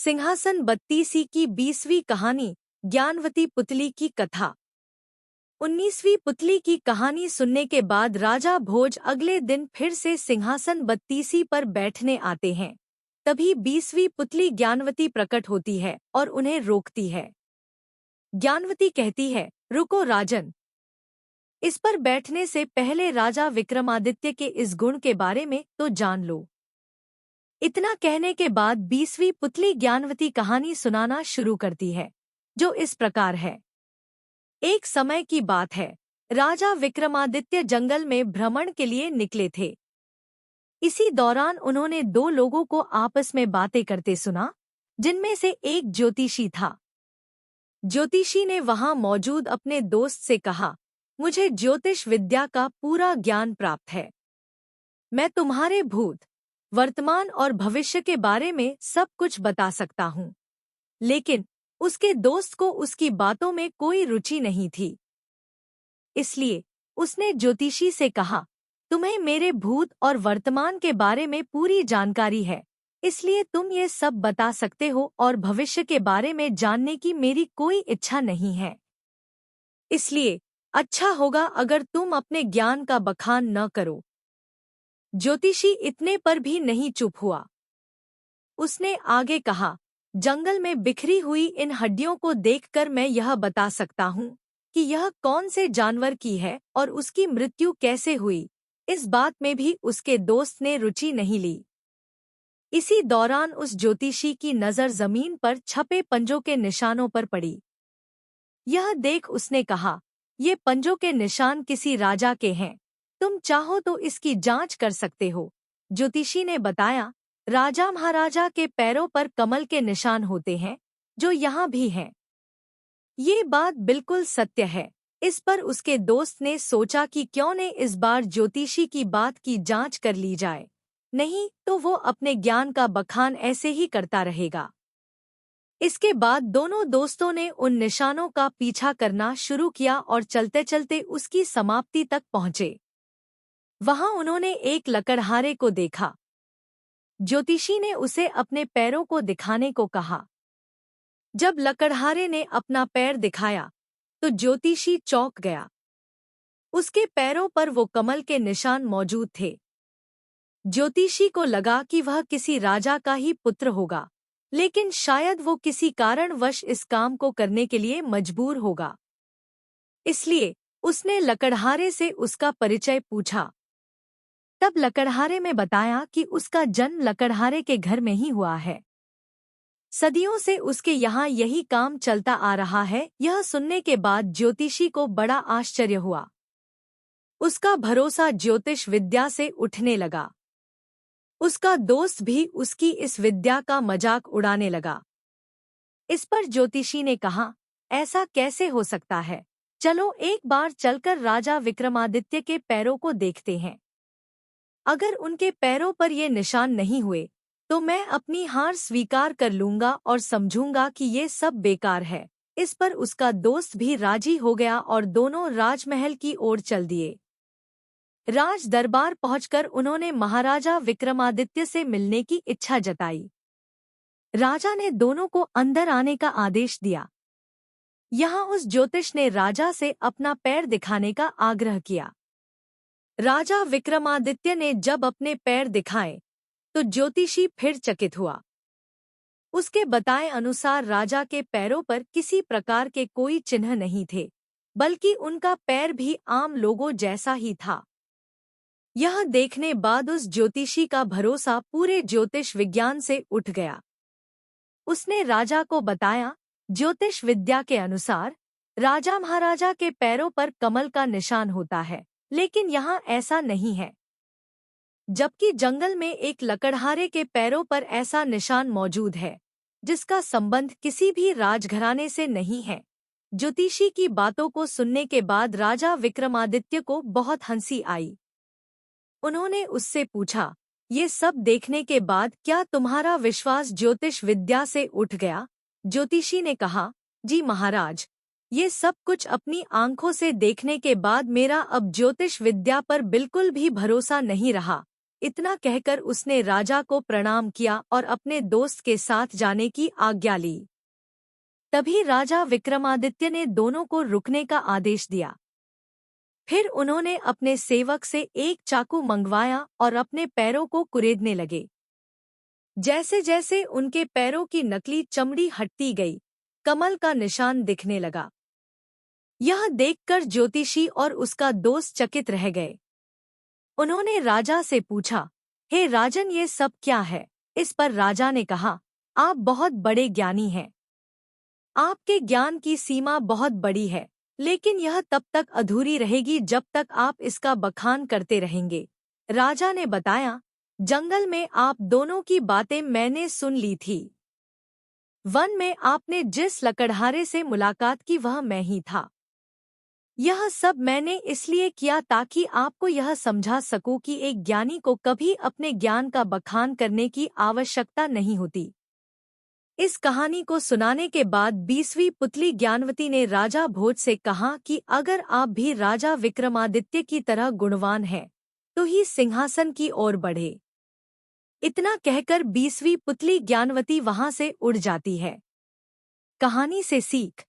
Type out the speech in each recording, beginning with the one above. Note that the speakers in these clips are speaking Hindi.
सिंहासन बत्तीसी की 20वीं कहानी, ज्ञानवती पुतली की कथा। 19वीं पुतली की कहानी सुनने के बाद राजा भोज अगले दिन फिर से सिंहासन बत्तीसी पर बैठने आते हैं। तभी 20वीं पुतली ज्ञानवती प्रकट होती है और उन्हें रोकती है। ज्ञानवती कहती है, रुको राजन, इस पर बैठने से पहले राजा विक्रमादित्य के इस गुण के बारे में तो जान लो। इतना कहने के बाद 20वीं पुतली ज्ञानवती कहानी सुनाना शुरू करती है, जो इस प्रकार है। एक समय की बात है, राजा विक्रमादित्य जंगल में भ्रमण के लिए निकले थे। इसी दौरान उन्होंने दो लोगों को आपस में बातें करते सुना, जिनमें से एक ज्योतिषी था। ज्योतिषी ने वहां मौजूद अपने दोस्त से कहा, मुझे ज्योतिष विद्या का पूरा ज्ञान प्राप्त है। मैं तुम्हारे भूत, वर्तमान और भविष्य के बारे में सब कुछ बता सकता हूँ। लेकिन उसके दोस्त को उसकी बातों में कोई रुचि नहीं थी। इसलिए उसने ज्योतिषी से कहा, तुम्हें मेरे भूत और वर्तमान के बारे में पूरी जानकारी है, इसलिए तुम ये सब बता सकते हो और भविष्य के बारे में जानने की मेरी कोई इच्छा नहीं है। इसलिए अच्छा होगा अगर तुम अपने ज्ञान का बखान न करो। ज्योतिषी इतने पर भी नहीं चुप हुआ। उसने आगे कहा, जंगल में बिखरी हुई इन हड्डियों को देखकर मैं यह बता सकता हूँ कि यह कौन से जानवर की है और उसकी मृत्यु कैसे हुई। इस बात में भी उसके दोस्त ने रुचि नहीं ली। इसी दौरान उस ज्योतिषी की नज़र जमीन पर छपे पंजों के निशानों पर पड़ी। यह देख उसने कहा, ये पंजों के निशान किसी राजा के हैं, तुम चाहो तो इसकी जांच कर सकते हो। ज्योतिषी ने बताया, राजा महाराजा के पैरों पर कमल के निशान होते हैं, जो यहाँ भी हैं। ये बात बिल्कुल सत्य है। इस पर उसके दोस्त ने सोचा कि क्यों न इस बार ज्योतिषी की बात की जांच कर ली जाए, नहीं तो वो अपने ज्ञान का बखान ऐसे ही करता रहेगा। इसके बाद दोनों दोस्तों ने उन निशानों का पीछा करना शुरू किया और चलते चलते उसकी समाप्ति तक पहुंचे। वहां उन्होंने एक लकड़हारे को देखा। ज्योतिषी ने उसे अपने पैरों को दिखाने को कहा। जब लकड़हारे ने अपना पैर दिखाया तो ज्योतिषी चौंक गया। उसके पैरों पर वो कमल के निशान मौजूद थे। ज्योतिषी को लगा कि वह किसी राजा का ही पुत्र होगा, लेकिन शायद वो किसी कारणवश इस काम को करने के लिए मजबूर होगा। इसलिए उसने लकड़हारे से उसका परिचय पूछा। तब लकड़हारे में बताया कि उसका जन्म लकड़हारे के घर में ही हुआ है। सदियों से उसके यहाँ यही काम चलता आ रहा है। यह सुनने के बाद ज्योतिषी को बड़ा आश्चर्य हुआ। उसका भरोसा ज्योतिष विद्या से उठने लगा। उसका दोस्त भी उसकी इस विद्या का मजाक उड़ाने लगा। इस पर ज्योतिषी ने कहा, ऐसा कैसे हो सकता है? चलो एक बार चलकर राजा विक्रमादित्य के पैरों को देखते हैं। अगर उनके पैरों पर ये निशान नहीं हुए तो मैं अपनी हार स्वीकार कर लूंगा और समझूंगा कि ये सब बेकार है। इस पर उसका दोस्त भी राजी हो गया और दोनों राजमहल की ओर चल दिए। राज दरबार पहुंचकर उन्होंने महाराजा विक्रमादित्य से मिलने की इच्छा जताई। राजा ने दोनों को अंदर आने का आदेश दिया। यहाँ उस ज्योतिष ने राजा से अपना पैर दिखाने का आग्रह किया। राजा विक्रमादित्य ने जब अपने पैर दिखाए तो ज्योतिषी फिर चकित हुआ। उसके बताए अनुसार राजा के पैरों पर किसी प्रकार के कोई चिन्ह नहीं थे, बल्कि उनका पैर भी आम लोगों जैसा ही था। यह देखने बाद उस ज्योतिषी का भरोसा पूरे ज्योतिष विज्ञान से उठ गया। उसने राजा को बताया, ज्योतिष विद्या के अनुसार राजा महाराजा के पैरों पर कमल का निशान होता है, लेकिन यहाँ ऐसा नहीं है। जबकि जंगल में एक लकड़हारे के पैरों पर ऐसा निशान मौजूद है, जिसका संबंध किसी भी राजघराने से नहीं है। ज्योतिषी की बातों को सुनने के बाद राजा विक्रमादित्य को बहुत हंसी आई। उन्होंने उससे पूछा, ये सब देखने के बाद क्या तुम्हारा विश्वास ज्योतिष विद्या से उठ गया? ज्योतिषी ने कहा, जी महाराज, ये सब कुछ अपनी आंखों से देखने के बाद मेरा अब ज्योतिष विद्या पर बिल्कुल भी भरोसा नहीं रहा। इतना कहकर उसने राजा को प्रणाम किया और अपने दोस्त के साथ जाने की आज्ञा ली। तभी राजा विक्रमादित्य ने दोनों को रुकने का आदेश दिया। फिर उन्होंने अपने सेवक से एक चाकू मंगवाया और अपने पैरों को कुरेदने लगे। जैसे जैसे उनके पैरों की नकली चमड़ी हटती गई, कमल का निशान दिखने लगा। यह देखकर ज्योतिषी और उसका दोस्त चकित रह गए। उन्होंने राजा से पूछा, हे राजन, ये सब क्या है? इस पर राजा ने कहा, आप बहुत बड़े ज्ञानी हैं। आपके ज्ञान की सीमा बहुत बड़ी है, लेकिन यह तब तक अधूरी रहेगी जब तक आप इसका बखान करते रहेंगे। राजा ने बताया, जंगल में आप दोनों की बातें मैंने सुन ली थी। वन में आपने जिस लकड़हारे से मुलाकात की वह मैं ही था। यह सब मैंने इसलिए किया ताकि आपको यह समझा सकूं कि एक ज्ञानी को कभी अपने ज्ञान का बखान करने की आवश्यकता नहीं होती। इस कहानी को सुनाने के बाद 20वीं पुतली ज्ञानवती ने राजा भोज से कहा कि अगर आप भी राजा विक्रमादित्य की तरह गुणवान हैं, तो ही सिंहासन की ओर बढ़े। इतना कहकर 20वीं पुतली ज्ञानवती वहां से उड़ जाती है। कहानी से सीख।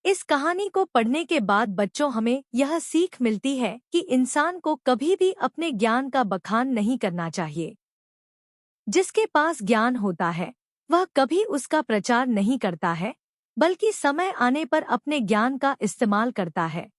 इस कहानी को पढ़ने के बाद बच्चों हमें यह सीख मिलती है कि इंसान को कभी भी अपने ज्ञान का बखान नहीं करना चाहिए। जिसके पास ज्ञान होता है वह कभी उसका प्रचार नहीं करता है, बल्कि समय आने पर अपने ज्ञान का इस्तेमाल करता है।